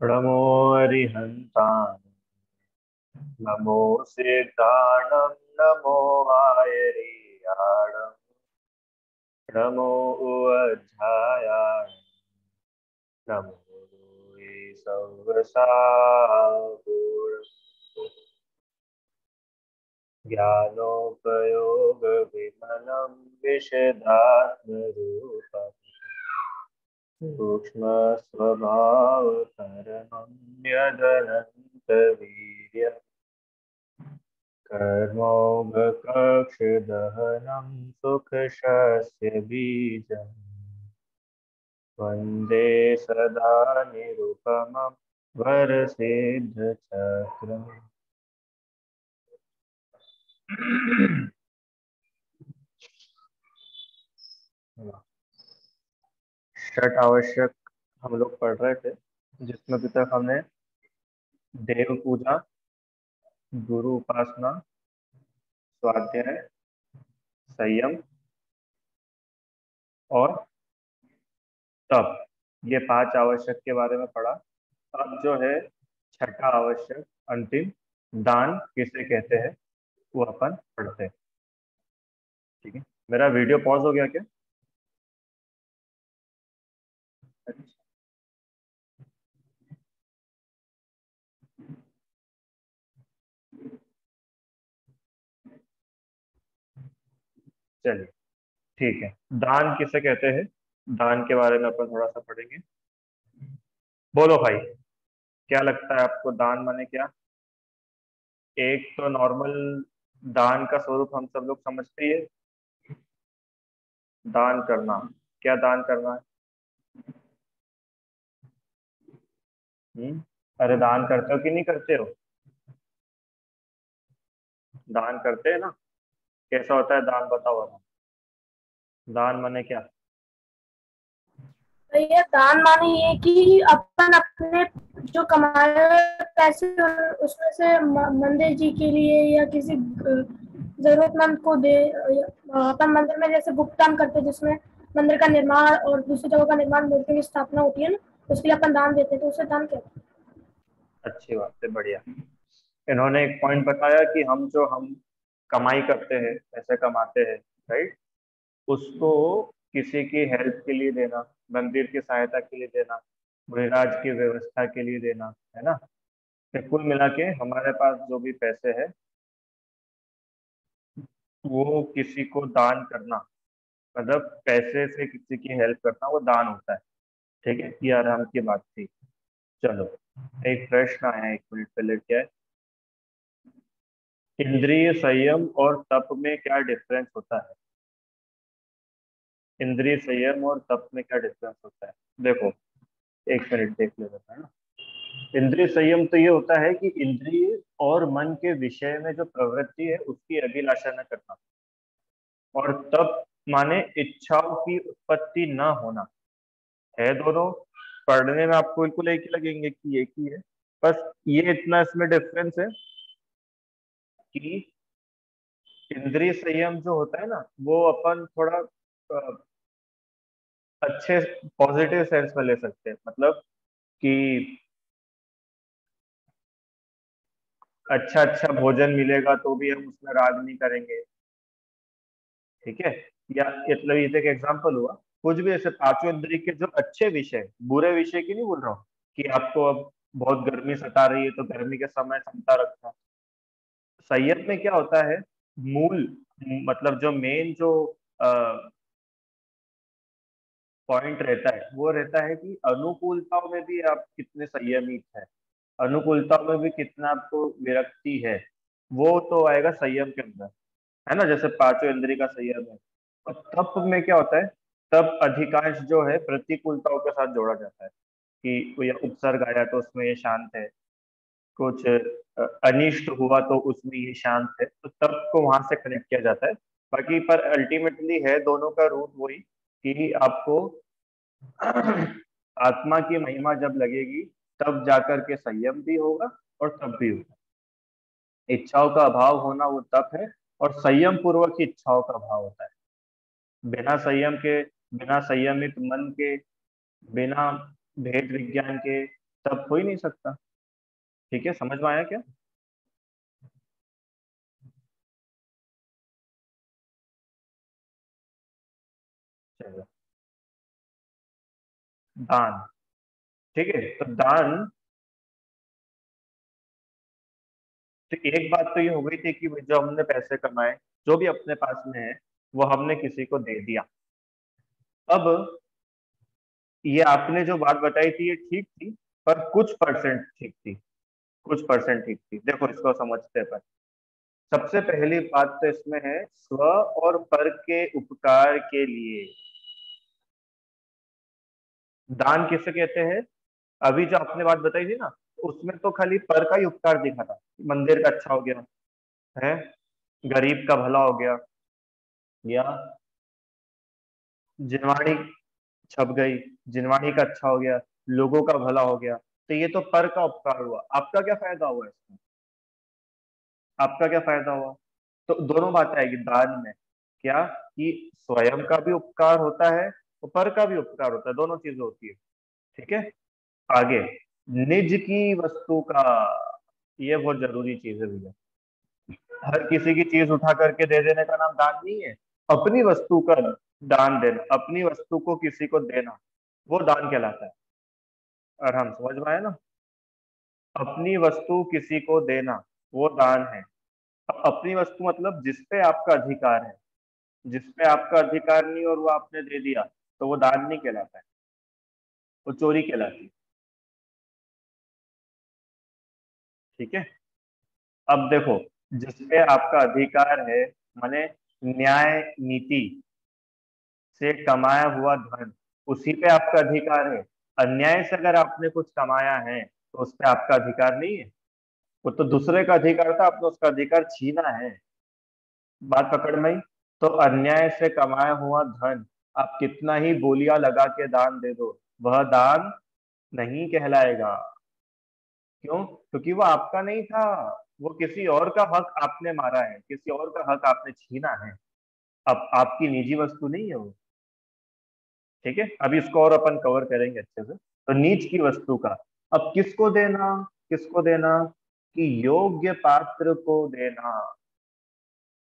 नमो अरिहन्तान् नमो सिद्धाणं नमो आयर्याणं नमो उवध्यायाय नमो सव्रसागुण ज्ञानोपयोगविमलं विशदात्मरूपम् सूक्ष्मस्वभावपरमं यदनन्तवीर्यम् कर्मोगकक्षदहनं सुखशस्य बीजम् वन्दे सदा निरुपमं वरसिद्धचक्रम्। षट आवश्यक हम लोग पढ़ रहे थे, जिसमें अभी तक हमने देव पूजा, गुरु उपासना, स्वाध्याय, संयम और तप, ये पांच आवश्यक के बारे में पढ़ा। अब जो है छठा आवश्यक, अंतिम, दान किसे कहते हैं, वो अपन पढ़ते हैं। ठीक है, मेरा वीडियो पॉज हो गया क्या? चलिए, ठीक है। दान किसे कहते हैं, दान के बारे में अपन थोड़ा सा पढ़ेंगे। बोलो भाई, क्या लगता है आपको, दान माने क्या? एक तो नॉर्मल दान का स्वरूप हम सब लोग समझते ही है, दान करना। क्या दान करना है? अरे दान करते हो कि नहीं करते हो? दान करते हैं ना। कैसा होता है दान, बताओ अब। दान माने क्या? भैया दान माने ये कि अपन अपने जो कमाए हुए पैसे उसमें से मंदिर जी के लिए या किसी जरूरतमंद को दे। अपन मंदिर में जैसे भुगतान करते हैं जिसमें मंदिर का निर्माण और दूसरी जगह का निर्माण, मूर्ति की स्थापना होती है ना, उसके लिए अपन दान देते हैं, तो उसे दान कहते हैं। अच्छी बात है, बढ़िया। इन्होंने एक पॉइंट बताया कि हम कमाई करते हैं, पैसे कमाते हैं, राइट, उसको किसी की हेल्प के लिए देना, मंदिर की सहायता के लिए देना, गृहराज की व्यवस्था के लिए देना, है ना। तो कुल मिला के हमारे पास जो भी पैसे है, वो किसी को दान करना, मतलब पैसे से किसी की हेल्प करना, वो दान होता है। ठीक है, ये आराम की बात थी। चलो, एक प्रश्न आया, एक मिनट पहले, क्या है, इंद्रिय संयम और तप में क्या डिफरेंस होता है? इंद्रिय संयम और तप में क्या डिफरेंस होता है? देखो, एक मिनट देख लेते हैं ना। इंद्रिय संयम तो ये होता है कि इंद्रिय और मन के विषय में जो प्रवृत्ति है उसकी अभिलाषा न करना। और तप माने इच्छाओं की उत्पत्ति न होना। है दोनों, पढ़ने में आपको बिल्कुल एक ही लगेंगे कि एक ही है। बस ये इतना इसमें डिफरेंस है कि इंद्रिय संयम जो होता है ना, वो अपन थोड़ा अच्छे पॉजिटिव सेंस में ले सकते हैं। मतलब कि अच्छा अच्छा भोजन मिलेगा तो भी हम उसमें राग नहीं करेंगे। ठीक है, या मतलब ये तो एक एग्जाम्पल हुआ। कुछ भी ऐसे पांचों इंद्रिय के जो अच्छे विषय, बुरे विषय की नहीं बोल रहा हूँ, कि आपको अब बहुत गर्मी सता रही है तो गर्मी के समय क्षमता रखना। संयम में क्या होता है, मूल, मतलब जो मेन जो पॉइंट रहता है, वो रहता है कि अनुकूलताओं में भी आप कितने संयमित है, अनुकूलताओं में भी कितना आपको विरक्ति है, वो तो आएगा संयम के अंदर, है ना। जैसे पांचों इंद्रिय का संयम है। और तप में क्या होता है, तप अधिकांश जो है प्रतिकूलताओं के साथ जोड़ा जाता है, कि कोई उपसर्ग आया तो उसमें ये शांत है, कुछ अनिष्ट हुआ तो उसमें ये शांत है, तो तप को वहां से कनेक्ट किया जाता है। बाकी पर अल्टीमेटली है दोनों का रूट वही, कि आपको आत्मा की महिमा जब लगेगी, तब जाकर के संयम भी होगा और तप भी होगा। इच्छाओं का अभाव होना वो तप है, और संयम पूर्वक ही इच्छाओं का अभाव होता है। बिना संयम के, बिना संयमित मन के, बिना भेद विज्ञान के, तब हो ही नहीं सकता। ठीक है, समझ में आया क्या? चलो, दान। ठीक है, तो दान, तो एक बात तो ये हो गई थी कि जो हमने पैसे कमाए, जो भी अपने पास में है, वो हमने किसी को दे दिया। अब ये आपने जो बात बताई थी ये ठीक थी, पर कुछ परसेंट ठीक थी, कुछ परसेंट ठीक थी। देखो इसको समझते हैं। पर सबसे पहली बात तो इसमें है, स्व और पर के उपकार के लिए दान किसे कहते हैं? अभी जो आपने बात बताई थी ना, उसमें तो खाली पर का ही उपकार दिखा था। मंदिर का अच्छा हो गया है, गरीब का भला हो गया, या जिनवाणी छप गई, जिनवाणी का अच्छा हो गया, लोगों का भला हो गया। तो ये तो पर का उपकार हुआ। आपका क्या फायदा हुआ इसमें? आपका क्या फायदा हुआ? तो दोनों बातें आएगी दान में, क्या कि स्वयं का भी उपकार होता है और पर का भी उपकार होता है, दोनों चीजें होती है। ठीक है, आगे, निज की वस्तु का, ये बहुत जरूरी चीज है भैया। हर किसी की चीज उठा करके दे देने का नाम दान नहीं है। अपनी वस्तु का दान देना, अपनी वस्तु को किसी को देना, वो दान कहलाता है। और हम समझ में आए ना, अपनी वस्तु किसी को देना वो दान है। अब अपनी वस्तु मतलब जिसपे आपका अधिकार है, जिसपे आपका अधिकार नहीं और वो आपने दे दिया, तो वो दान नहीं कहलाता है, वो चोरी कहलाती है। ठीक है, अब देखो, जिसपे आपका अधिकार है, माने न्याय नीति से कमाया हुआ धन, उसी पे आपका अधिकार है। अन्याय से अगर आपने कुछ कमाया है तो उस पे आपका अधिकार नहीं है। वो तो दूसरे का अधिकार था, आपने उसका अधिकार छीना है। बात पकड़ में आई? तो अन्याय से कमाया हुआ धन आप कितना ही बोलियां लगा के दान दे दो, वह दान नहीं कहलाएगा। क्यों? क्योंकि वो आपका नहीं था, वो किसी और का हक आपने मारा है, किसी और का हक आपने छीना है। अब आपकी निजी वस्तु नहीं है वो। ठीक है, अभी इसको और अपन कवर करेंगे अच्छे से। तो नीच की वस्तु का, अब किसको देना? किसको देना? कि योग्य पात्र को देना।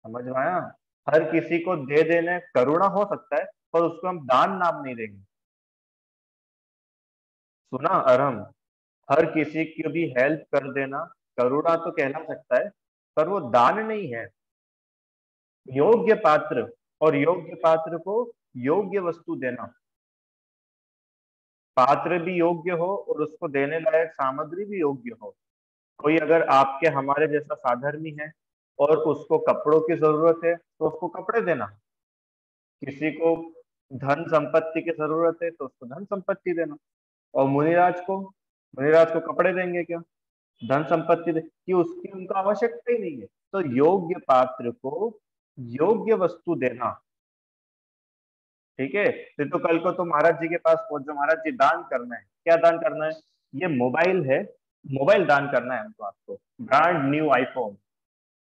समझ में आया? हर किसी को दे देने, करुणा हो सकता है, पर उसको हम दान नाम नहीं देंगे। सुना अरहम? हर किसी की भी हेल्प कर देना करुणा तो कहला सकता है, पर वो दान नहीं है। योग्य पात्र, और योग्य पात्र को योग्य वस्तु देना, पात्र भी योग्य हो और उसको देने लायक सामग्री भी योग्य हो। कोई अगर आपके हमारे जैसा साधर्मी है और उसको कपड़ों की जरूरत है तो उसको कपड़े देना। किसी को धन संपत्ति की जरूरत है तो उसको धन संपत्ति देना। और मुनिराज को कपड़े देंगे क्या? धन संपत्ति दे कि उसकी उनको आवश्यकता ही नहीं है। तो योग्य पात्र को योग्य वस्तु देना। ठीक है, फिर तो कल को तो महाराज जी के पास पहुंचो, महाराज जी दान करना है, क्या दान करना है? ये मोबाइल है, मोबाइल दान करना है हमको, आपको ब्रांड न्यू आईफोन।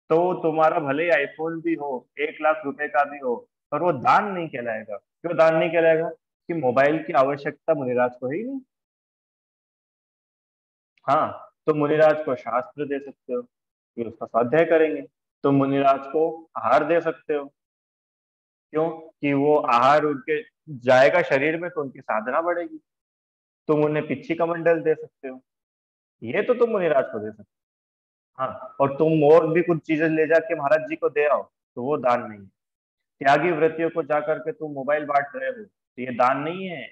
तो तुम्हारा भले ही आईफोन भी हो, 1 लाख रुपए का भी हो, पर वो दान नहीं कहलाएगा। क्यों दान नहीं कहलाएगा? कि मोबाइल की आवश्यकता मुनिराज को है ही नहीं। हाँ, तो मुनिराज को शास्त्र दे सकते हो कि उसका स्वाध्याय करेंगे। तो मुनिराज को आहार दे सकते हो। क्यों? कि वो आहार उनके जाएगा शरीर में तो उनकी साधना बढ़ेगी। तुम उन्हें पिच्ची कमंडल दे सकते हो, ये तो तुम मुनिराज को दे सकते हो। हाँ, और तुम और भी कुछ चीजें ले जाके महाराज जी को दे आओ, तो वो दान नहीं है। त्यागी व्रतियों को जाकर के तुम मोबाइल बांट रहे हो, तो ये दान नहीं है।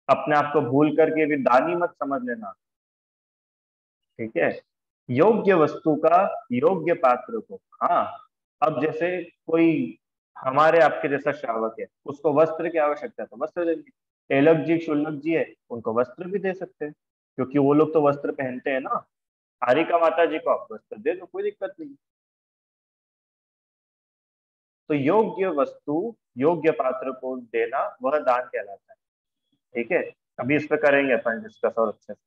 अपने आप को भूल करके भी दानी मत समझ लेना। ठीक है, योग्य वस्तु का योग्य पात्र को। हाँ, अब जैसे कोई हमारे आपके जैसा श्रावक है, उसको वस्त्र की आवश्यकता है तो वस्त्र देंगे। एलक जी शुल्लक जी है, उनको वस्त्र भी दे सकते हैं, क्योंकि वो लोग तो वस्त्र पहनते हैं ना। हारिका माता जी को आप वस्त्र दे दो, कोई दिक्कत नहीं। तो योग्य वस्तु योग्य पात्र को देना वह दान कहलाता है। ठीक है, अभी इस पे करेंगे अपन डिस्कस और अच्छे से।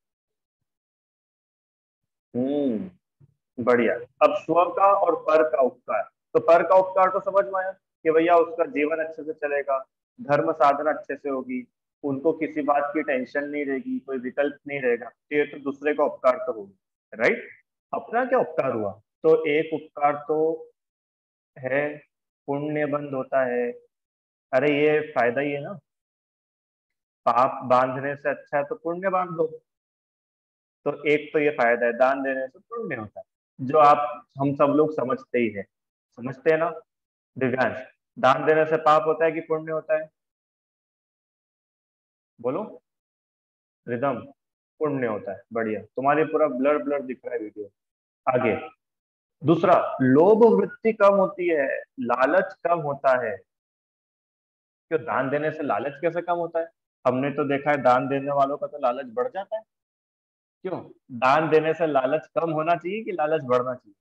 बढ़िया। अब स्व का और पर का उपकार। तो पर का उपकार तो समझ में आया कि भैया उसका जीवन अच्छे से चलेगा, धर्म साधना अच्छे से होगी, उनको किसी बात की टेंशन नहीं रहेगी, कोई विकल्प नहीं रहेगा, तो ये तो दूसरे का उपकार तो होगा, राइट। अपना क्या उपकार हुआ? तो एक उपकार तो है, पुण्य बंद होता है। अरे ये फायदा ही है ना, पाप बांधने से अच्छा है तो पुण्य बांध दो। तो एक तो ये फायदा है, दान देने से पुण्य होता है, जो आप हम सब लोग समझते ही है, समझते हैं ना दिव्यांश? दान देने से पाप होता है कि पुण्य होता है? बोलो। रिदम, पुण्य होता है। बढ़िया, तुम्हारे पूरा ब्लर ब्लर दिख रहा है वीडियो। आगे, दूसरा, लोभ वृत्ति कम होती है, लालच कम होता है। क्यों, दान देने से लालच कैसे कम होता है? हमने तो देखा है दान देने वालों का तो लालच बढ़ जाता है। क्यों, दान देने से लालच कम होना चाहिए कि लालच बढ़ना चाहिए?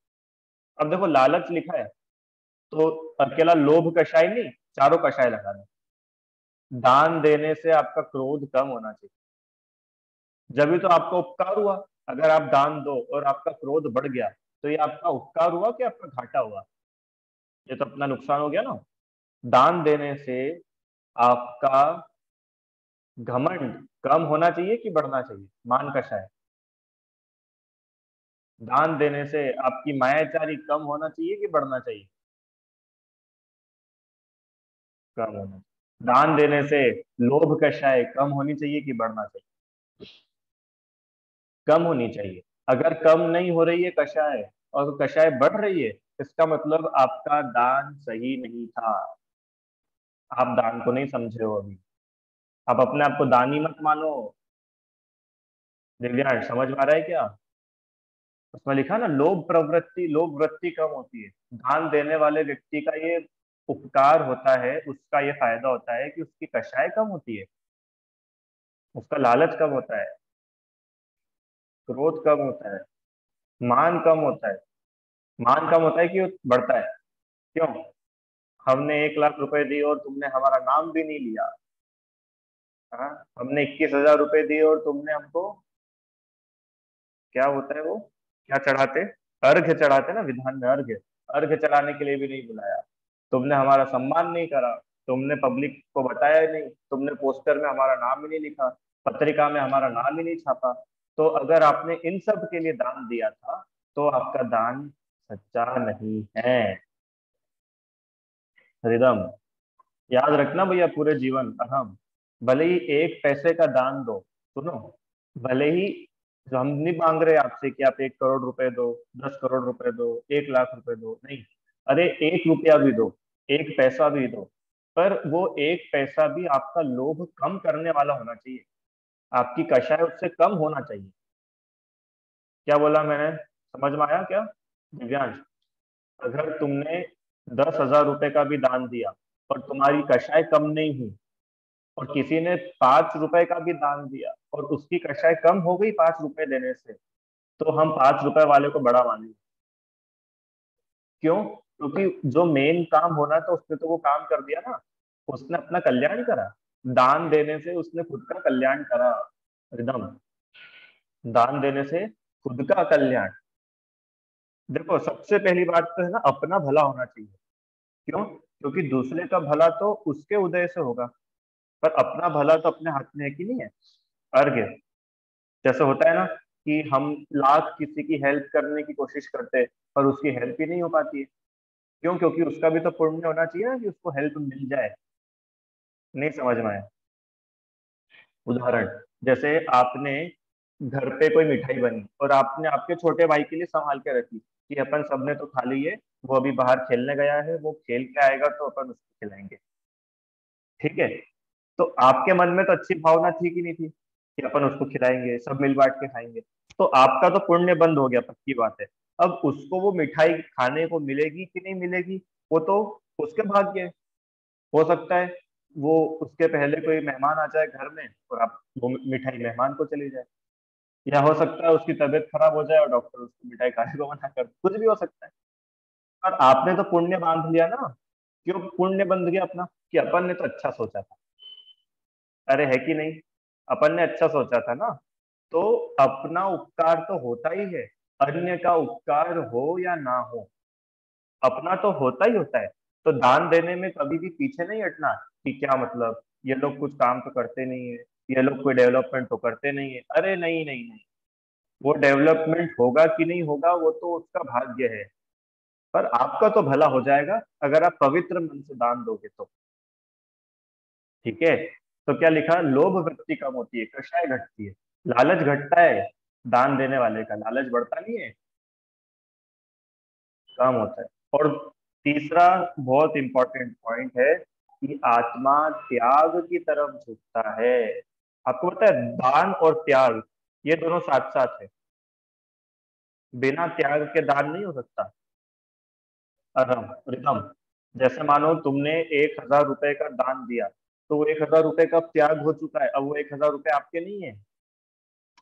अब देखो लालच लिखा है, तो अकेला लोभ कषाय नहीं, चारों कषाय लगाना। दान देने से आपका क्रोध कम होना चाहिए, जब भी तो आपका उपकार हुआ। अगर आप दान दो और आपका क्रोध बढ़ गया, तो ये आपका उपकार हुआ कि आपका घाटा हुआ? ये तो अपना नुकसान हो गया ना। दान देने से आपका घमंड कम होना चाहिए कि बढ़ना चाहिए? मान कषाय। दान देने से आपकी मायाचारी कम होना चाहिए कि बढ़ना चाहिए? कम होना चाहिए। दान देने से लोभ कषाय कम होनी चाहिए कि बढ़ना चाहिए? कम होनी चाहिए। अगर कम नहीं हो रही है कषाय और कषाय बढ़ रही है, इसका मतलब आपका दान सही नहीं था। आप दान को नहीं समझे हो अभी। आप अपने आप को दानी मत मानो। दिव्यांश समझ में आ रहा है क्या? उसमें लिखा ना, लोभ प्रवृत्ति, लोभ वृत्ति कम होती है। दान देने वाले व्यक्ति का ये उपकार होता है, उसका ये फायदा होता है कि उसकी कषाय कम होती है, उसका लालच कम होता है, क्रोध कम होता है, मान कम होता है। मान कम होता है कि वो बढ़ता है। क्यों? हमने 1 लाख रुपए दिए और तुमने हमारा नाम भी नहीं लिया। हाँ, हमने 21,000 रुपए दिए और तुमने हमको, क्या होता है वो, क्या चढ़ाते, अर्घ्य चढ़ाते ना विधान में, अर्घ्य, अर्घ्य चढ़ाने के लिए भी नहीं बुलाया। तुमने हमारा सम्मान नहीं करा, तुमने पब्लिक को बताया ही नहीं, तुमने पोस्टर में हमारा नाम ही नहीं लिखा, पत्रिका में हमारा नाम ही नहीं छापा। तो अगर आपने इन सब के लिए दान दिया था, तो आपका दान सच्चा नहीं है। रिदम, याद रखना भैया, पूरे जीवन अहम। भले ही 1 पैसे का दान दो, सुनो, भले ही, जो हम नहीं मांग रहे आपसे कि आप 1 करोड़ रुपए दो, 10 करोड़ रुपए दो, 1 लाख रुपए दो, नहीं। अरे 1 रुपया भी दो, 1 पैसा भी दो, पर वो 1 पैसा भी आपका लोभ कम करने वाला होना चाहिए, आपकी कषाय उससे कम होना चाहिए। क्या बोला मैंने, समझ में आया क्या दिव्यांश? अगर तुमने 10,000 रुपए का भी दान दिया और तुम्हारी कषाय कम नहीं हुई, और किसी ने 5 रुपए का भी दान दिया और उसकी कक्षाएं कम हो गई 5 रुपए देने से, तो हम 5 रुपए वाले को बड़ा मानेंगे। क्यों? क्योंकि जो मेन काम होना था उसने तो वो काम कर दिया ना, उसने अपना कल्याण करा। दान देने से उसने खुद का कल्याण करा। रिदम, दान देने से खुद का कल्याण। देखो सबसे पहली बात तो है ना, अपना भला होना चाहिए। क्यों? क्योंकि दूसरे का भला तो उसके उदय से होगा, पर अपना भला तो अपने हाथ में है कि नहीं है? अर्घ्य, जैसे होता है ना कि हम लाख किसी की हेल्प करने की कोशिश करते हैं, पर उसकी हेल्प ही नहीं हो पाती है। क्यों? क्योंकि उसका भी तो पुण्य होना चाहिए ना कि उसको हेल्प मिल जाए। नहीं समझ में आया? उदाहरण, जैसे आपने घर पे कोई मिठाई बनी और आपने आपके छोटे भाई के लिए संभाल के रखी कि अपन सबने तो खा ली है, वो अभी बाहर खेलने गया है, वो खेल के आएगा तो अपन उसको खिलाएंगे। ठीक है, तो आपके मन में तो अच्छी भावना थी कि नहीं थी कि अपन उसको खिलाएंगे, सब मिल बांट के खाएंगे। तो आपका तो पुण्य बंद हो गया, पक्की बात है। अब उसको वो मिठाई खाने को मिलेगी कि नहीं मिलेगी, वो तो उसके भाग्य है। हो सकता है वो, उसके पहले कोई मेहमान आ जाए घर में और आप वो मिठाई मेहमान को चली जाए, या हो सकता है उसकी तबीयत खराब हो जाए और डॉक्टर उसको मिठाई खाने को मना कर दे, कुछ भी हो सकता है। पर आपने तो पुण्य बांध लिया ना। क्यों पुण्य बंध गया अपना? कि अपन ने तो अच्छा सोचा था। अरे है कि नहीं? अपन ने अच्छा सोचा था ना। तो अपना उपकार तो होता ही है, अन्य का उपकार हो या ना हो, अपना तो होता ही होता है। तो दान देने में कभी भी पीछे नहीं हटना कि क्या मतलब, ये लोग कुछ काम तो करते नहीं है, ये लोग कोई डेवलपमेंट तो करते नहीं है। अरे नहीं नहीं नहीं, वो डेवलपमेंट होगा कि नहीं होगा वो तो उसका भाग्य है, पर आपका तो भला हो जाएगा अगर आप पवित्र मन से दान दोगे तो। ठीक है, तो क्या लिखा, लोभ वृत्ति कम होती है, कृष्णाय घटती है, लालच घटता है, दान देने वाले का लालच बढ़ता नहीं है, कम होता है। और तीसरा बहुत इंपॉर्टेंट पॉइंट है कि आत्मा त्याग की तरफ झुकता है। आपको पता है दान और त्याग ये दोनों साथ साथ है, बिना त्याग के दान नहीं हो सकता। अरम रिदम, जैसे मानो तुमने 1,000 रुपए का दान दिया, तो वो 1,000 रुपए का त्याग हो चुका है, अब वो 1,000 रुपए आपके नहीं है।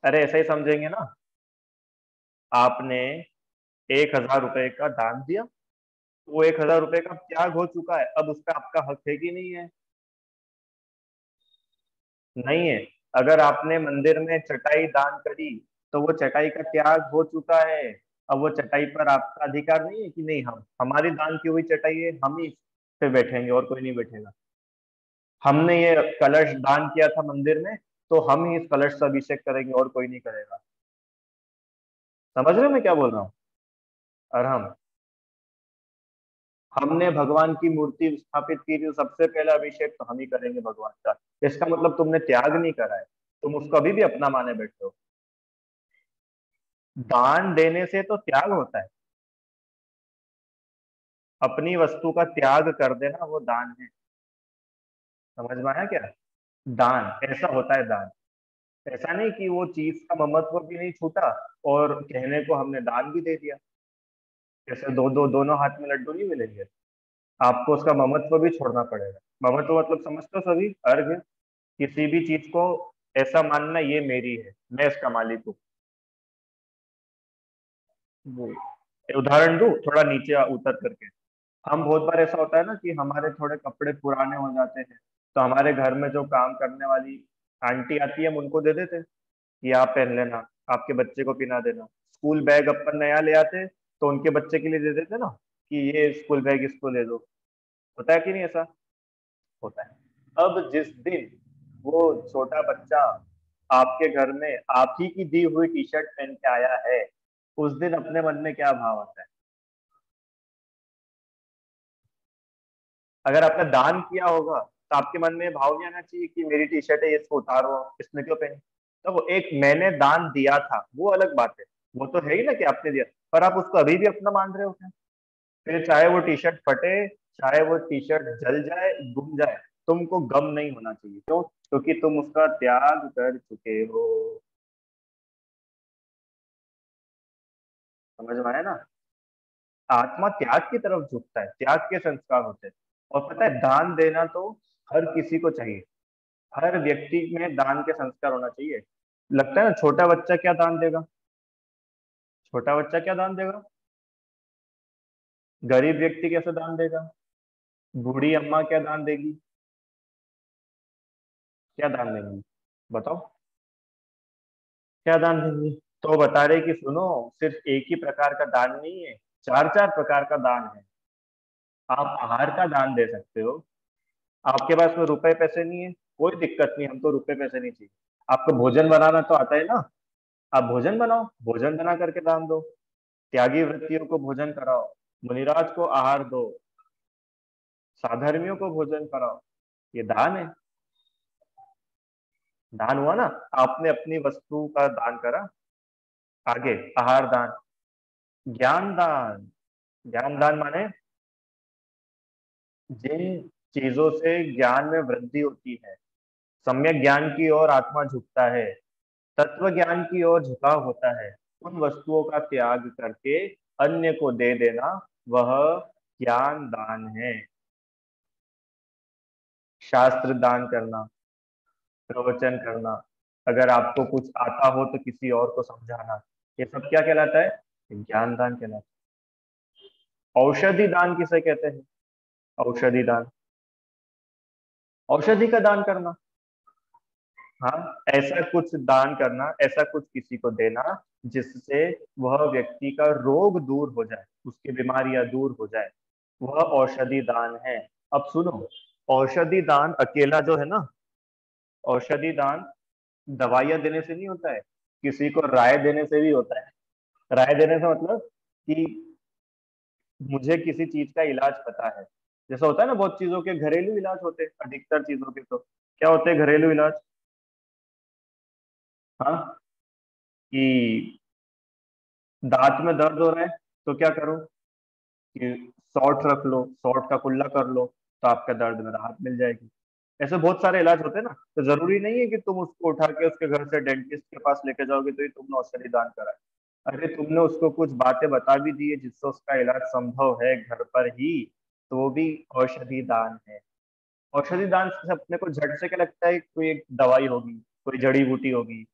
अरे ऐसा ही समझेंगे ना, आपने 1,000 रुपए का दान दिया, तो वो 1,000 रुपए का त्याग हो चुका है, अब उसका आपका हक है कि नहीं है? नहीं है। अगर आपने मंदिर में चटाई दान करी, तो वो चटाई का त्याग हो चुका है, अब वो चटाई पर आपका अधिकार नहीं है कि नहीं, हम हमारी दान की हुई चटाई है, हम ही इस पे बैठेंगे और कोई नहीं बैठेगा। हमने ये कलश दान किया था मंदिर में, तो हम ही इस कलश से अभिषेक करेंगे और कोई नहीं करेगा। समझ रहे हो मैं क्या बोल रहा हूँ? और हमने भगवान की मूर्ति स्थापित की थी, तो सबसे पहला अभिषेक तो हम ही करेंगे भगवान का। इसका मतलब तुमने त्याग नहीं करा है, तुम उसको अभी भी अपना माने बैठे हो। दान देने से तो त्याग होता है, अपनी वस्तु का त्याग कर देना वो दान है। समझ में आया क्या? दान ऐसा होता है, दान ऐसा नहीं कि वो चीज का ममत्व भी नहीं छूटा और कहने को हमने दान भी दे दिया। जैसे दोनों हाथ में लड्डू नहीं मिलेंगे, आपको उसका ममत्व भी छोड़ना पड़ेगा। ममत्व मतलब समझते हो सभी, अर्घ, किसी भी चीज को ऐसा मानना ये मेरी है, मैं इसका मालिक हूँ। वो उदाहरण दूं थोड़ा नीचे उतर करके, हम बहुत बार ऐसा होता है ना कि हमारे थोड़े कपड़े पुराने हो जाते हैं, तो हमारे घर में जो काम करने वाली आंटी आती है हम उनको दे देते हैं कि आप पहन लेना, आपके बच्चे को पहना देना। स्कूल बैग अपन नया ले आते तो उनके बच्चे के लिए दे देते ना, कि ये स्कूल बैग इसको ले दो। होता है कि नहीं ऐसा? होता है। अब जिस दिन वो छोटा बच्चा आपके घर में आप ही की दी हुई टी शर्ट पहन के आया है, उस दिन अपने मन में क्या भाव आता है? अगर आपने दान किया होगा तो आपके मन में भाव नहीं आना चाहिए कि मेरी टी शर्ट है, ये इसको उतारो, इसने क्यों पहनी? तो वो एक मैंने दान दिया था वो अलग बात है, वो तो है ही ना कि आपने दिया, पर आप उसको अभी भी अपना मान रहे हो क्या? फिर चाहे वो टी शर्ट फटे, चाहे वो टी शर्ट जल जाए, गुम जाए, तुमको गम नहीं होना चाहिए। क्यों? क्योंकि तुम उसका त्याग कर चुके हो। समझ में आया ना? आत्मा त्याग की तरफ झुकता है, त्याग के संस्कार होते हैं। और पता है दान देना तो हर किसी को चाहिए, हर व्यक्ति में दान के संस्कार होना चाहिए। लगता है ना छोटा बच्चा क्या दान देगा? छोटा बच्चा क्या दान देगा? गरीब व्यक्ति कैसे दान देगा? बूढ़ी अम्मा क्या दान देगी? क्या दान देंगी? बताओ, क्या दान देंगी? तो बता रहे कि सुनो, सिर्फ एक ही प्रकार का दान नहीं है, चार चार प्रकार का दान है। आप आहार का दान दे सकते हो, आपके पास में रुपए पैसे नहीं है, कोई दिक्कत नहीं, हमको रुपए पैसे नहीं चाहिए। आपको भोजन बनाना तो आता है ना, आप भोजन बनाओ, भोजन बना करके दान दो, त्यागी वृत्तियों को भोजन कराओ, मुनिराज को आहार दो, साधर्मियों को भोजन कराओ, ये दान है। दान हुआ ना, आपने अपनी वस्तु का दान करा। आगे आहार दान, ज्ञान दान। ज्ञान दान माने जिन चीजों से ज्ञान में वृद्धि होती है, सम्यक ज्ञान की ओर आत्मा झुकता है, तत्व ज्ञान की ओर झुकाव होता है, उन वस्तुओं का त्याग करके अन्य को दे देना, वह ज्ञान दान है। शास्त्र दान करना, प्रवचन करना, अगर आपको कुछ आता हो तो किसी और को समझाना, ये सब क्या कहलाता है? ज्ञान दान कहलाता है। औषधि दान किसे कहते हैं? औषधि दान, औषधि का दान करना। हाँ, ऐसा कुछ दान करना, ऐसा कुछ किसी को देना जिससे वह व्यक्ति का रोग दूर हो जाए, उसकी बीमारियां दूर हो जाए, वह औषधि दान है। अब सुनो, औषधि दान अकेला जो है ना, औषधि दान दवाइयां देने से नहीं होता है, किसी को राय देने से भी होता है। राय देने से मतलब कि मुझे किसी चीज का इलाज पता है। जैसा होता है ना, बहुत चीजों के घरेलू इलाज होते हैं, अधिकतर चीजों के तो क्या होते हैं घरेलू इलाज? हाँ, कि दांत में दर्द हो रहा है तो क्या करो कि सॉल्ट रख लो, सॉल्ट का कुल्ला कर लो, तो आपका दर्द में राहत मिल जाएगी। ऐसे बहुत सारे इलाज होते हैं ना, तो जरूरी नहीं है कि तुम उसको उठा के उसके घर से डेंटिस्ट के पास लेके जाओगे तो ये तुमने औषधि दान करा है। अरे तुमने उसको कुछ बातें बता भी दी है जिससे उसका इलाज संभव है घर पर ही, तो वो भी औषधि दान है। औषधि दान से अपने को झट से क्या लगता है, कोई एक दवाई होगी, कोई जड़ी बूटी होगी,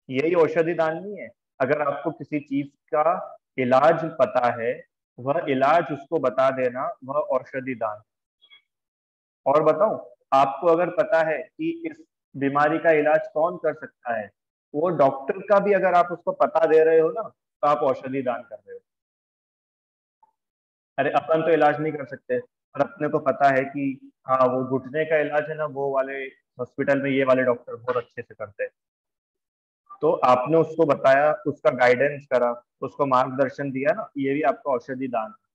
यही औषधि दान नहीं है। अगर आपको किसी चीज का इलाज पता है, वह इलाज उसको बता देना, वह औषधि दान। और बताऊं, आपको अगर पता है कि इस बीमारी का इलाज कौन कर सकता है, वो डॉक्टर का भी अगर आप उसको पता दे रहे हो ना, तो आप औषधि दान कर रहे हो। अरे अपन तो इलाज नहीं कर सकते, और अपने को पता है कि हाँ वो घुटने का इलाज है ना, वो वाले हॉस्पिटल में ये वाले डॉक्टर बहुत अच्छे से करते हैं, तो आपने उसको बताया, उसका गाइडेंस करा, उसको मार्गदर्शन दिया ना, ये भी आपका औषधि दान है।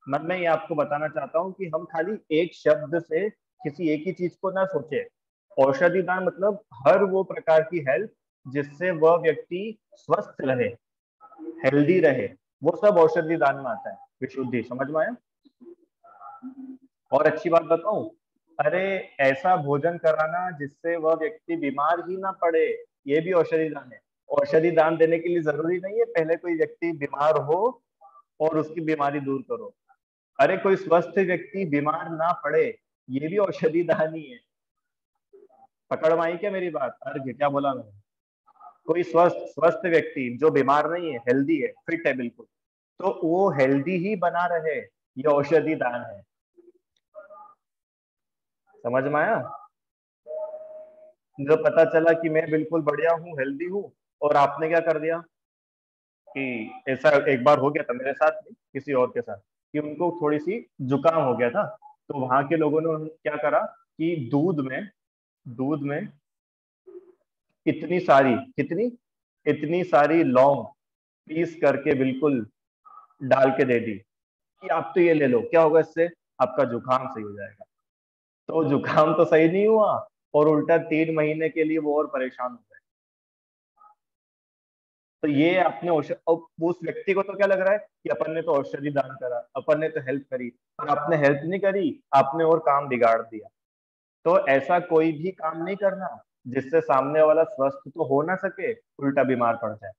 मैं ये आपको बताना चाहता हूँ कि हम खाली एक शब्द से किसी एक ही चीज को ना सोचे। औषधि दान मतलब हर वो प्रकार की हेल्प जिससे वह व्यक्ति स्वस्थ रहे, हेल्दी रहे, वो सब औषधि दान में आता है। विशुद्धि समझ में आया? और अच्छी बात बताऊं, अरे ऐसा भोजन कराना जिससे वह व्यक्ति बीमार ही ना पड़े, ये भी औषधि दान है। औषधि दान देने के लिए जरूरी नहीं है पहले कोई व्यक्ति बीमार हो और उसकी बीमारी दूर करो। अरे कोई स्वस्थ व्यक्ति बीमार ना पड़े, ये भी औषधि दान ही है। पकड़ में आई क्या मेरी बात? अरे क्या बोला मैंने? कोई स्वस्थ स्वस्थ व्यक्ति जो बीमार नहीं है, हेल्दी है, फिट है बिल्कुल, तो वो हेल्दी ही बना रहे, ये औषधि दान है। समझ में आया? जो पता चला कि मैं बिल्कुल बढ़िया हूँ, हेल्दी हूँ, और आपने क्या कर दिया कि ऐसा एक बार हो गया था मेरे साथ भी, किसी और के साथ, कि उनको थोड़ी सी जुकाम हो गया था। तो वहां के लोगों ने क्या करा कि दूध में इतनी सारी, कितनी, इतनी सारी लौंग पीस करके बिल्कुल डाल के दे दी कि आप तो ये ले लो, क्या होगा इससे, आपका जुकाम सही हो जाएगा। तो जुकाम तो सही नहीं हुआ, और उल्टा 3 महीने के लिए वो और परेशान हो गए। तो ये आपने अब उस व्यक्ति को तो क्या लग रहा है कि अपन ने तो औषधि दान करा, अपन ने तो हेल्प करी, और आपने हेल्प नहीं करी, आपने और काम बिगाड़ दिया। तो ऐसा कोई भी काम नहीं करना जिससे सामने वाला स्वस्थ तो हो ना सके, उल्टा बीमार पड़ जाए।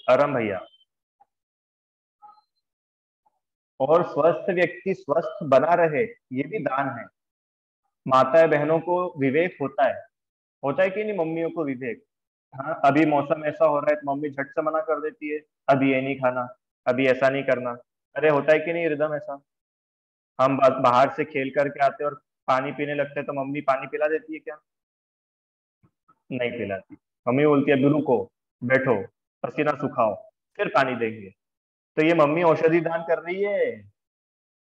आराम भैया। और स्वस्थ व्यक्ति स्वस्थ बना रहे, ये भी दान है। माता बहनों को विवेक होता है कि नहीं, मम्मियों को विवेक। हाँ, अभी मौसम ऐसा हो रहा है तो मम्मी झट से मना कर देती है, अभी ये नहीं खाना, अभी ऐसा नहीं करना। अरे होता है कि नहीं रिदम ऐसा? हम बाहर से खेल करके आते हैं और पानी पीने लगते हैं, तो मम्मी पानी पिला देती है क्या? नहीं पिलाती। मम्मी बोलती है अभी रुको, बैठो, पसीना सुखाओ, फिर पानी देंगे। तो ये मम्मी औषधि दान कर रही है,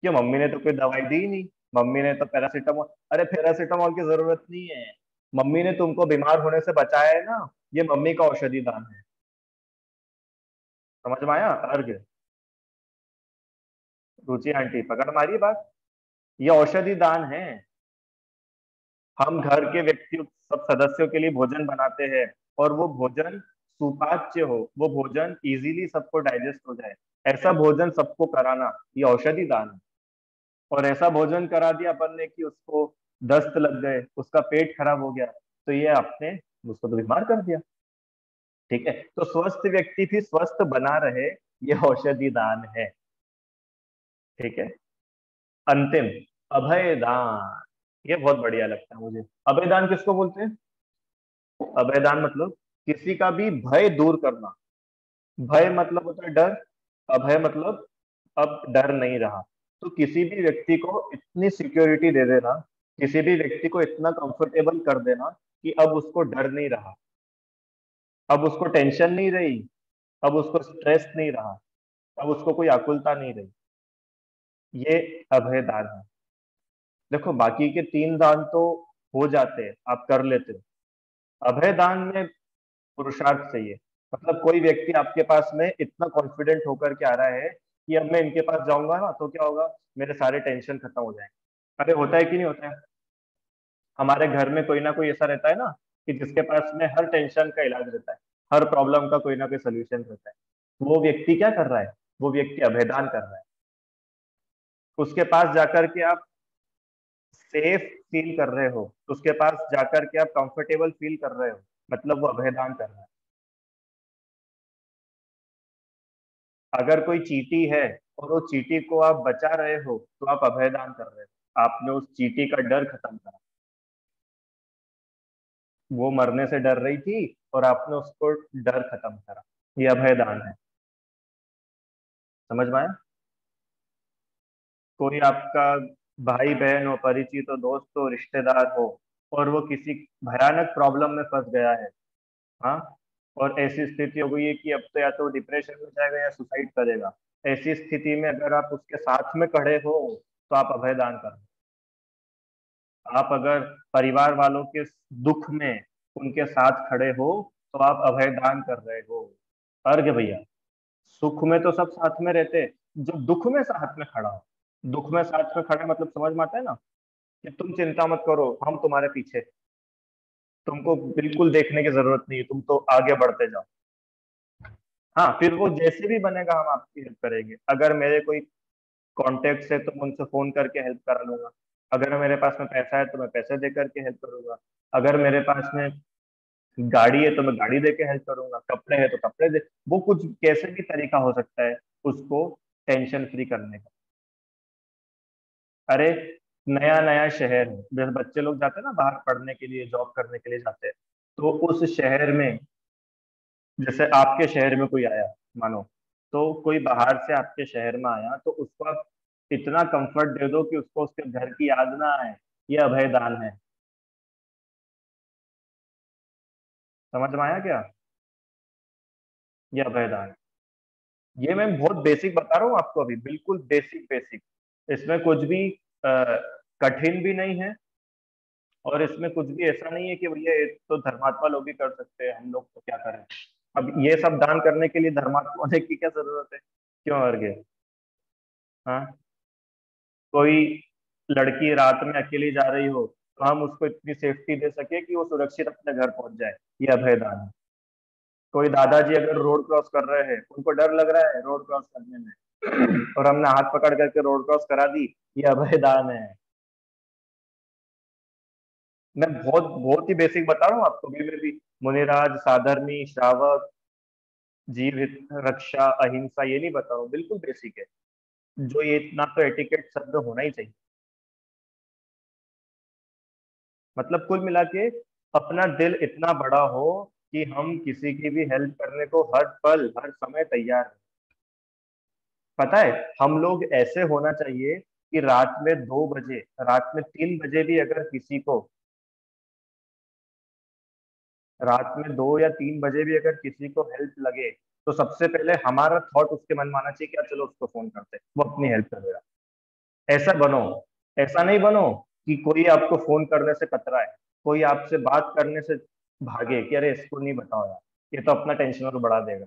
क्यों? मम्मी ने तो कोई दवाई दी नहीं, मम्मी ने तो पैरासीटामोल, अरे पैरासीटामोल की जरूरत नहीं है, मम्मी ने तुमको बीमार होने से बचाया है ना, ये मम्मी का औषधि दान है। समझ में आया? अर्घ। रुचि आंटी पकड़ मारी बात, ये औषधि दान है। हम घर के व्यक्ति सब सदस्यों के लिए भोजन बनाते हैं, और वो भोजन सुपाच्य हो, वो भोजन इजीली सबको डाइजेस्ट हो जाए, ऐसा भोजन सबको कराना, ये औषधि दान है। और ऐसा भोजन करा दिया अपन ने कि उसको दस्त लग गए, उसका पेट खराब हो गया, तो ये आपने उसको तो बीमार कर दिया। ठीक है, तो स्वस्थ व्यक्ति भी स्वस्थ बना रहे, ये औषधि दान है। ठीक है। अंतिम, अभय दान। ये बहुत बढ़िया लगता है मुझे। अभय दान किसको बोलते हैं? अभय दान मतलब किसी का भी भय दूर करना। भय मतलब होता है डर, अभय मतलब अब डर नहीं रहा। तो किसी भी व्यक्ति को इतनी सिक्योरिटी दे देना, किसी भी व्यक्ति को इतना कंफर्टेबल कर देना कि अब उसको डर नहीं रहा, अब उसको टेंशन नहीं रही, अब उसको स्ट्रेस नहीं रहा, अब उसको कोई आकुलता नहीं रही, ये अभय दान है। देखो बाकी के 3 दान तो हो जाते हैं, आप कर लेते हो। अभय दान में पुरुषार्थ चाहिए। मतलब कोई व्यक्ति आपके पास में इतना कॉन्फिडेंट होकर के आ रहा है कि अब मैं इनके पास जाऊंगा ना तो क्या होगा, मेरे सारे टेंशन खत्म हो जाएंगे। अरे होता है कि नहीं होता है? हमारे घर में कोई ना कोई ऐसा रहता है ना, कि जिसके पास में हर टेंशन का इलाज रहता है, हर प्रॉब्लम का कोई ना कोई सोल्यूशन रहता है। वो व्यक्ति क्या कर रहा है? वो व्यक्ति अभयदान कर रहा है। उसके पास जाकर के आप सेफ फील कर रहे हो, उसके पास जाकर के आप कंफर्टेबल फील कर रहे हो, मतलब वो अभयदान कर रहा है। अगर कोई चींटी है और वो चींटी को आप बचा रहे हो तो आप अभयदान कर रहे हो, आपने उस चींटी का डर खत्म करा। वो मरने से डर रही थी और आपने उसको डर खत्म करा। ये अभयदान है। समझ में आया? कोई आपका भाई बहन हो, परिचित हो, दोस्त हो, रिश्तेदार हो, और वो किसी भयानक प्रॉब्लम में फंस गया है, हाँ, और ऐसी स्थिति हो गई है कि अब तो या तो डिप्रेशन में जाएगा या सुसाइड करेगा। ऐसी स्थिति में अगर आप उसके साथ में खड़े हो तो आप अभयदान कर रहे हो। आप अगर परिवार वालों के दुख में उनके साथ खड़े हो तो आप अभयदान कर रहे हो। अर्घ भैया, सुख में तो सब साथ में रहते हैं, जो दुख में साथ में खड़ा हो, दुख में साथ में खड़ा मतलब समझ में आता है ना, कि तुम चिंता मत करो, हम तुम्हारे पीछे, तुमको बिल्कुल देखने की जरूरत नहीं है, तुम तो आगे बढ़ते जाओ। हाँ, फिर वो जैसे भी बनेगा हम आपकी हेल्प करेंगे। अगर मेरे कोई कॉन्टेक्ट है तो मैं उनसे फोन करके हेल्प करा लूंगा। अगर मेरे पास में पैसा है तो मैं पैसे दे करके हेल्प करूंगा। अगर मेरे पास में गाड़ी है तो मैं गाड़ी दे के हेल्प करूंगा। कपड़े है तो कपड़े दे, वो कुछ कैसे भी तरीका हो सकता है उसको टेंशन फ्री करने का। अरे नया नया शहर है, जैसे बच्चे लोग जाते हैं ना बाहर पढ़ने के लिए, जॉब करने के लिए जाते हैं, तो उस शहर में, जैसे आपके शहर में कोई आया, मानो, तो कोई बाहर से आपके शहर में आया तो उसको आप इतना कंफर्ट दे दो कि उसको उसके घर की याद ना आए। ये अभयदान है। समझ में आया क्या? ये अभयदान है। ये मैं बहुत बेसिक बता रहा हूँ आपको, अभी बिल्कुल बेसिक बेसिक। इसमें कुछ भी कठिन भी नहीं है, और इसमें कुछ भी ऐसा नहीं है कि भैया ये तो धर्मात्मा लोग ही कर सकते हैं, हम लोग तो क्या करें। अब ये सब दान करने के लिए धर्मात्मा होने की क्या जरूरत है? क्यों अर्घे? हाँ, कोई लड़की रात में अकेली जा रही हो तो हम उसको इतनी सेफ्टी दे सके कि वो सुरक्षित अपने घर पहुंच जाए, ये अभयदान है। कोई दादाजी अगर रोड क्रॉस कर रहे हैं, उनको डर लग रहा है रोड क्रॉस करने में, और हमने हाथ पकड़ करके रोड क्रॉस करा दी, ये अभयदान है। मैं बहुत बहुत ही बेसिक बता रहा हूँ आपको, भी मुनिराज, साधर्मी, श्रावक, जीव हित रक्षा, अहिंसा, ये नहीं बता रहा हूँ, बिल्कुल बेसिक है। जो ये इतना तो एटिकेट शब्द होना ही चाहिए। मतलब कुल मिला के अपना दिल इतना बड़ा हो कि हम किसी की भी हेल्प करने को हर पल हर समय तैयार हैं। पता है, हम लोग ऐसे होना चाहिए कि रात में 2 बजे, रात में 3 बजे भी अगर किसी को, रात में 2 या 3 बजे भी अगर किसी को हेल्प लगे, तो सबसे पहले हमारा थॉट उसके मन में आना चाहिए कि यार चलो उसको फोन करते हैं, वो अपनी हेल्प कर देगा। ऐसा बनो। ऐसा नहीं बनो कि कोई आपको फोन करने से कतरा है, कोई आपसे बात करने से भागे कि अरे इसको नहीं बताओ यार, ये तो अपना टेंशन और बढ़ा देगा।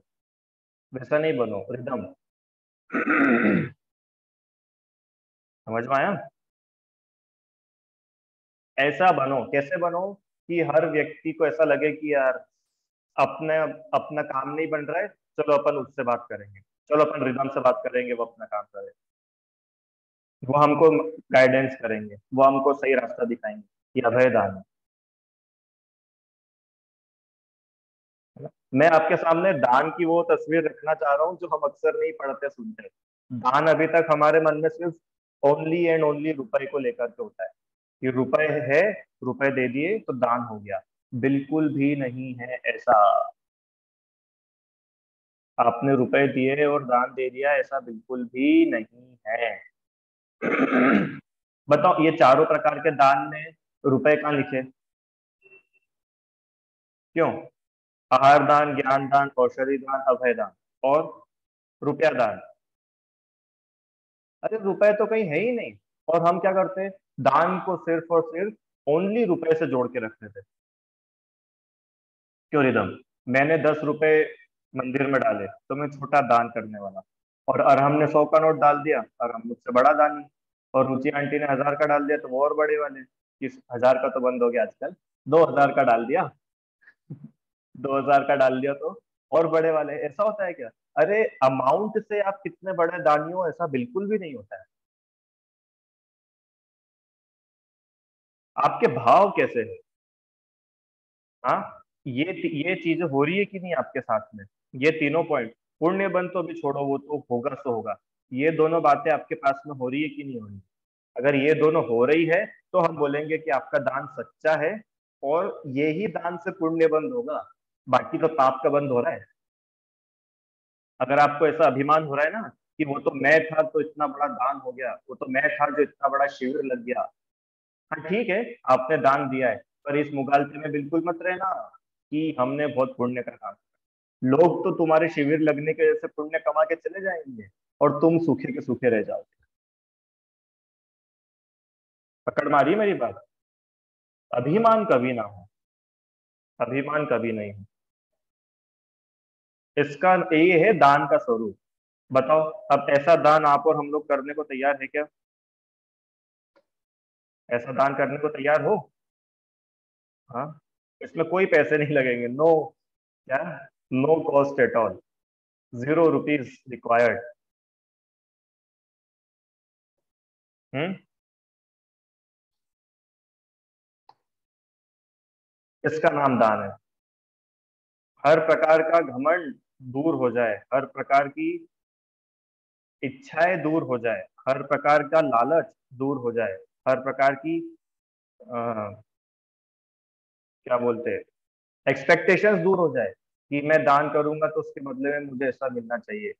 वैसा नहीं बनो, रिदम। समझ में आया? ऐसा बनो, कैसे बनो, कि हर व्यक्ति को ऐसा लगे कि यार अपने अपना काम नहीं बन रहा है, चलो अपन उससे बात करेंगे, चलो अपन रिदम से बात करेंगे, वो अपना काम करे, वो हमको गाइडेंस करेंगे, वो हमको सही रास्ता दिखाएंगे। ये अभय दान है ना? मैं आपके सामने दान की वो तस्वीर रखना चाह रहा हूँ जो हम अक्सर नहीं पढ़ते सुनते। दान अभी तक हमारे मन में सिर्फ ओनली एंड ओनली रुपए को लेकर के होता है, कि रुपए है, रुपए दे दिए तो दान हो गया। बिल्कुल भी नहीं है ऐसा। आपने रुपए दिए और दान दे दिया, ऐसा बिल्कुल भी नहीं है। बताओ, ये चारों प्रकार के दान में रुपए कहाँ लिखे? क्यों? आहार दान, ज्ञान दान, औषधि दान, अभय दान, और रुपया दान। अरे रुपए तो कहीं है ही नहीं। और हम क्या करते, दान को सिर्फ और सिर्फ ओनली रुपए से जोड़ के रखते थे। क्यों रिदम, मैंने 10 रुपए मंदिर में डाले तो मैं छोटा दान करने वाला, और अरहम ने 100 का नोट डाल दिया, अरहम मुझसे बड़ा दानी, और रुचि आंटी ने 1000 का डाल दिया तो वो और बड़े वाले। किस 1000 का तो बंद हो गया आजकल, 2000 का डाल दिया 2000 का डाल दिया तो और बड़े वाले। ऐसा होता है क्या? अरे अमाउंट से आप कितने बड़े दानी हो ऐसा बिल्कुल भी नहीं होता है। आपके भाव कैसे है? हाँ, ये चीजें हो रही है कि नहीं आपके साथ में? ये तीनों पॉइंट, पुण्य बन तो अभी छोड़ो, वो तो होगा सो होगा, ये दोनों बातें आपके पास में हो रही है कि नहीं हो रही? अगर ये दोनों हो रही है तो हम बोलेंगे कि आपका दान सच्चा है, और ये ही दान से पुण्य बंद होगा, बाकी तो पाप का बंद हो रहा है। अगर आपको ऐसा अभिमान हो रहा है ना कि वो तो मैं था तो इतना बड़ा दान हो गया, वो तो मैं था जो इतना बड़ा शिविर लग गया, हाँ ठीक है, आपने दान दिया है, पर इस मुगालते में बिल्कुल मत रहना कि हमने बहुत पुण्य का काम किया। लोग तो तुम्हारे शिविर लगने के वजह से पुण्य कमा के चले जाएंगे, और तुम सूखे के सूखे रह जाओगे। पकड़ मारी मेरी बात? अभिमान कभी ना हो, अभिमान कभी नहीं हो। इसका ये है दान का स्वरूप। बताओ, अब ऐसा दान आप और हम लोग करने को तैयार है क्या? ऐसा दान करने को तैयार हो? हाँ, इसमें कोई पैसे नहीं लगेंगे, नो, क्या, no cost at all, 0 rupees required. Hmm, इसका नाम दान है। हर प्रकार का घमंड दूर हो जाए, हर प्रकार की इच्छाएं दूर हो जाए, हर प्रकार का लालच दूर हो जाए, हर प्रकार की क्या बोलते हैं, एक्सपेक्टेशंस दूर हो जाए कि मैं दान करूंगा तो उसके बदले में मुझे ऐसा मिलना चाहिए।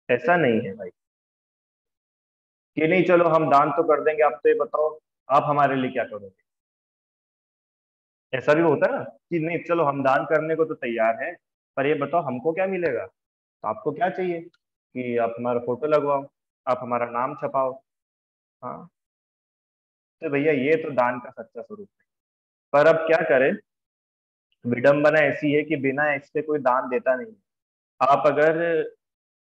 ऐसा नहीं है भाई, कि नहीं चलो हम दान तो कर देंगे, आप तो ये बताओ आप हमारे लिए क्या करोगे। ऐसा भी होता है ना कि नहीं चलो हम दान करने को तो तैयार हैं, पर ये बताओ हमको क्या मिलेगा। तो आपको क्या चाहिए कि आप हमारा फोटो लगवाओ, आप हमारा नाम छपाओ। हाँ, तो भैया ये तो दान का सच्चा स्वरूप है। पर अब क्या करें, विडंबना ऐसी है कि बिना इसके कोई दान देता नहीं है। आप अगर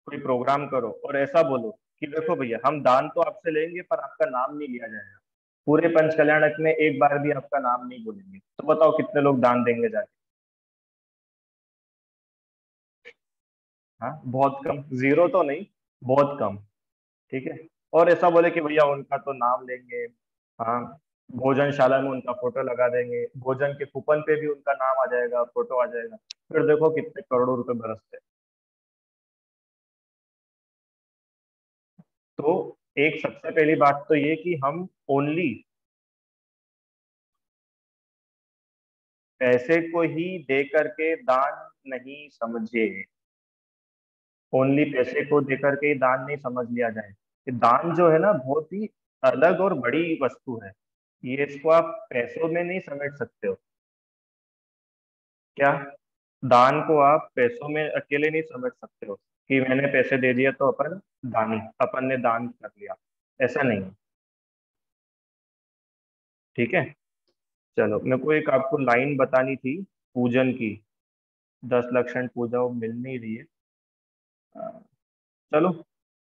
कोई प्रोग्राम करो और ऐसा बोलो कि देखो भैया हम दान तो आपसे लेंगे पर आपका नाम नहीं लिया जाएगा, पूरे पंच कल्याणक में एक बार भी आपका नाम नहीं बोलेंगे, तो बताओ कितने लोग दान देंगे जाके? हाँ, बहुत कम, जीरो तो नहीं, बहुत कम। ठीक है, और ऐसा बोले कि भैया उनका तो नाम लेंगे, हाँ, भोजनशाला में उनका फोटो लगा देंगे, भोजन के कूपन पे भी उनका नाम आ जाएगा, फोटो आ जाएगा, फिर देखो कितने करोड़ों रुपए बरसते हैं। तो एक सबसे पहली बात तो ये कि हम ओनली पैसे को ही दे करके दान नहीं समझे, ओनली पैसे को दे करके ही दान नहीं समझ लिया जाए। कि दान जो है ना बहुत ही अलग और बड़ी वस्तु है, ये इसको आप पैसों में नहीं समेट सकते हो। क्या, दान को आप पैसों में अकेले नहीं समझ सकते हो कि मैंने पैसे दे दिया तो अपन दानी, अपन ने दान कर लिया, ऐसा नहीं है। ठीक है, चलो मेरे को एक आपको लाइन बतानी थी पूजन की, 10 लक्षण पूजा वो मिल नहीं रही है। चलो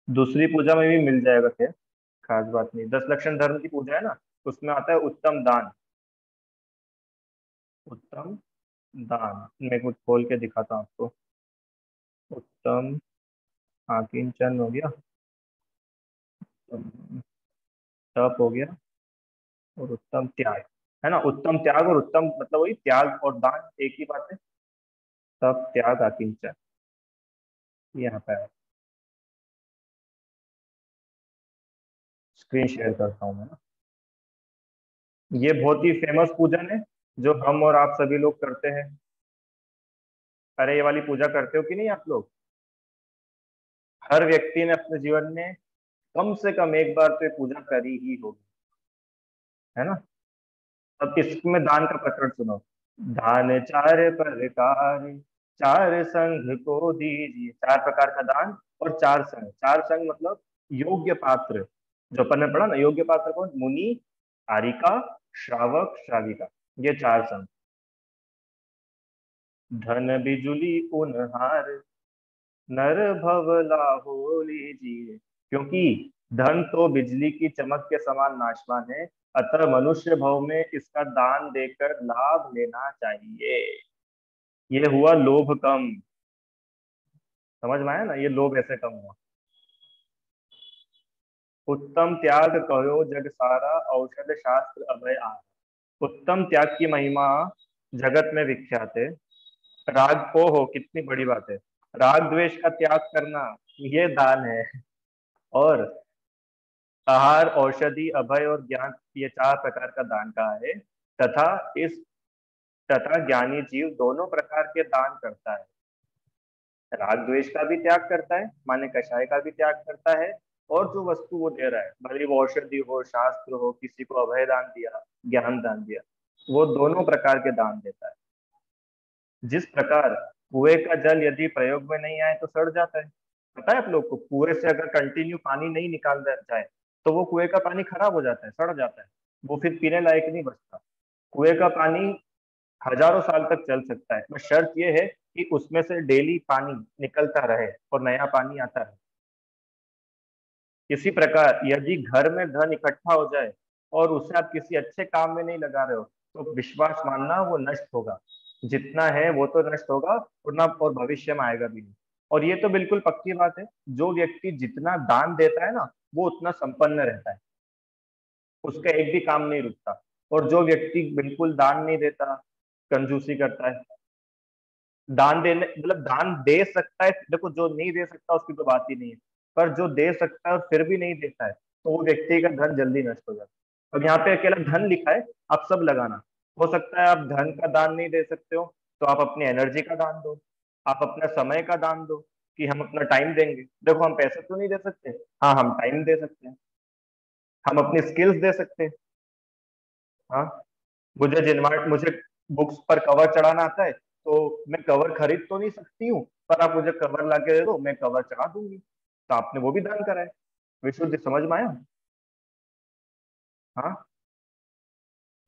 दूसरी पूजा में भी मिल जाएगा, खैर खास बात नहीं। 10 लक्षण धर्म की पूजा है ना, उसमें आता है उत्तम दान। उत्तम दान मैं कुछ खोल के दिखाता हूँ आपको। उत्तम, हाँ, किंचन हो गया, उत्तम तप हो गया, और उत्तम त्याग, है ना, उत्तम त्याग और उत्तम मतलब वही त्याग और दान एक ही बात है। तप त्याग अकिंचन, यहाँ पे स्क्रीन शेयर करता हूँ मैं ना। ये बहुत ही फेमस पूजन है जो हम और आप सभी लोग करते हैं। अरे ये वाली पूजा करते हो कि नहीं आप लोग? हर व्यक्ति ने अपने जीवन में कम से कम एक बार तो ये पूजा करी ही होगी, है ना। अब इसमें दान का प्रकरण सुनो। दान चार प्रकार, चार संघ को दीजिए, 4 प्रकार का दान, और 4 संघ, 4 संघ मतलब योग्य पात्र, जो अपन ने पढ़ा ना, योग्य पात्र कौन? मुनि, आरिका, श्रावक, श्राविका, ये चार संघ। धन बिजुली उनहार, नर भव लाहो लीजिए। क्योंकि धन तो बिजली की चमक के समान नाशवान है, अतः मनुष्य भव में इसका दान देकर लाभ लेना चाहिए। ये हुआ लोभ कम। समझ में आया ना, ये लोभ ऐसे कम हुआ। उत्तम त्याग कहो जग सारा, औषध शास्त्र अभय आहार। उत्तम त्याग की महिमा जगत में विख्यात है। राग को हो, कितनी बड़ी बात है, राग द्वेष का त्याग करना ये दान है। और आहार, औषधि, अभय और ज्ञान, ये चार प्रकार का दान कहा है। तथा इस तथा ज्ञानी जीव दोनों प्रकार के दान करता है। राग द्वेष का भी त्याग करता है, माने कषाय का भी त्याग करता है, और जो वस्तु वो दे रहा है, भले वो औषधि हो, शास्त्र हो, किसी को अभय दान दिया, ज्ञान दान दिया, वो दोनों प्रकार के दान देता है। जिस प्रकार कुएं का जल यदि प्रयोग में नहीं आए तो सड़ जाता है। पता है आप लोग को, कुएं से अगर कंटिन्यू पानी नहीं निकाल जाए तो वो कुएं का पानी खराब हो जाता है, सड़ जाता है, वो फिर पीने लायक नहीं बचता। कुएं का पानी हजारों साल तक चल सकता है, बस शर्त ये है कि उसमें से डेली पानी निकलता रहे और नया पानी आता रहे। इसी प्रकार यदि घर में धन इकट्ठा हो जाए और उसे आप किसी अच्छे काम में नहीं लगा रहे हो, तो विश्वास मानना वो नष्ट होगा। जितना है वो तो नष्ट होगा, और भविष्य में आएगा भी नहीं। और ये तो बिल्कुल पक्की बात है, जो व्यक्ति जितना दान देता है ना, वो उतना संपन्न रहता है, उसका एक भी काम नहीं रुकता। और जो व्यक्ति बिल्कुल दान नहीं देता, कंजूसी करता है, दान देने मतलब दान दे सकता है, देखो जो नहीं दे सकता उसकी तो बात ही नहीं है, पर जो दे सकता है और फिर भी नहीं देता है, तो वो व्यक्ति का धन जल्दी नष्ट हो जाता है। अब यहाँ पे अकेला धन लिखा है, आप सब लगाना। हो सकता है आप धन का दान नहीं दे सकते हो, तो आप अपनी एनर्जी का दान दो, आप अपना समय का दान दो, कि हम अपना टाइम देंगे। देखो हम पैसे तो नहीं दे सकते, हाँ हम टाइम दे सकते हैं, हम अपनी स्किल्स दे सकते हैं। हाँ, मुझे बुक्स पर कवर चढ़ाना आता है, तो मैं कवर खरीद तो नहीं सकती हूँ, पर आप मुझे कवर ला के दे दो, मैं कवर चढ़ा दूंगी, तो आपने वो भी दान करा है। विशुद्ध समझ में आया? हाँ,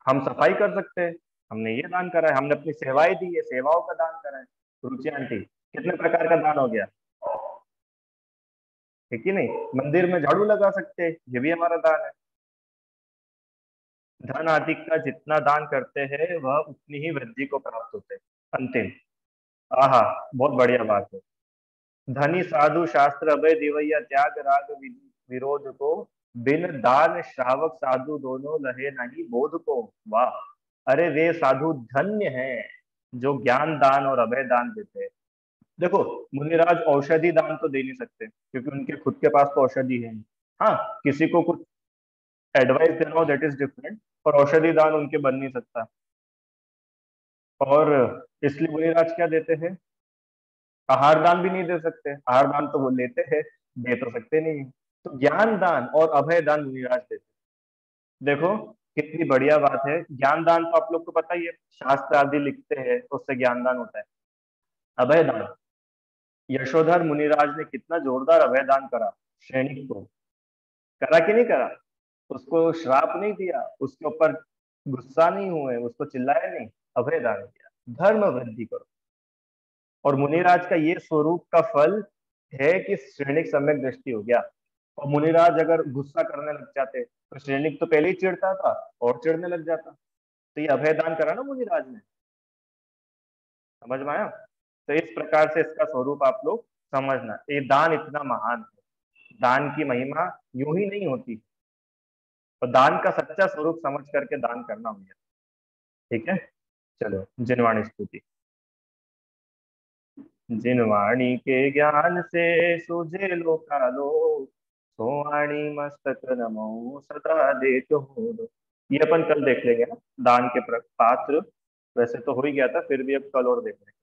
हम सफाई कर सकते हैं, हमने ये दान करा है, हमने अपनी सेवाएं दी है, सेवाओं का दान करा है। रुचि आंटी, कितने प्रकार का दान हो गया, ठीक ही नहीं? मंदिर में झाड़ू लगा सकते हैं, ये भी हमारा दान है। धन आदि का जितना दान करते हैं वह उतनी ही वृद्धि को प्राप्त होते हैं। अंतिम, आहा, बहुत बढ़िया बात है। धनी साधु शास्त्र अभय दिवैया त्याग राग विरोध को, बिन दान श्रावक साधु दोनों लहे नहीं बोध को। वाह, अरे वे साधु धन्य हैं जो ज्ञान दान और अभय दान देते हैं। देखो, मुनिराज औषधि दान तो दे नहीं सकते क्योंकि उनके खुद के पास तो औषधि है नहीं। हाँ, किसी को कुछ एडवाइस देना हो, दैट इज डिफरेंट, पर औषधि दान उनके बन नहीं सकता। और इसलिए मुनिराज क्या देते हैं, आहार दान भी नहीं दे सकते, आहार दान तो वो लेते हैं, दे तो सकते नहीं। तो ज्ञान दान और अभय दान मुनिराज देते हैं। देखो कितनी बढ़िया बात है। ज्ञान दान तो आप लोग को पता ही है, शास्त्र आदि लिखते हैं तो उससे ज्ञान दान होता है। अभय दान, यशोधर मुनिराज ने कितना जोरदार अभय दान करा, सैनिक को। करा कि नहीं करा? उसको श्राप नहीं दिया, उसके ऊपर गुस्सा नहीं हुए, उसको चिल्लाया नहीं, अभय दान दिया, धर्म वृद्धि करो। और मुनिराज का ये स्वरूप का फल है कि श्रेणिक सम्यक दृष्टि हो गया। और मुनिराज अगर गुस्सा करने लग जाते तो श्रेणिक तो पहले ही चिढ़ता था और चिढ़ने लग जाता। तो ये अभय दान करा ना मुनिराज ने, समझ में आया? तो इस प्रकार से इसका स्वरूप आप लोग समझना, ये दान इतना महान है, दान की महिमा यूं ही नहीं होती, और दान का सच्चा स्वरूप समझ करके दान करना होगा। ठीक है, चलो जिनवाणी स्तुति। जिनवाणी के ज्ञान से सूझे लोकालो, सोवाणी मस्तक नमो सदा देत हो। ये अपन कल देख लेंगे ना, दान के पात्र। वैसे तो हो ही गया था, फिर भी अब कल और देख लेंगे।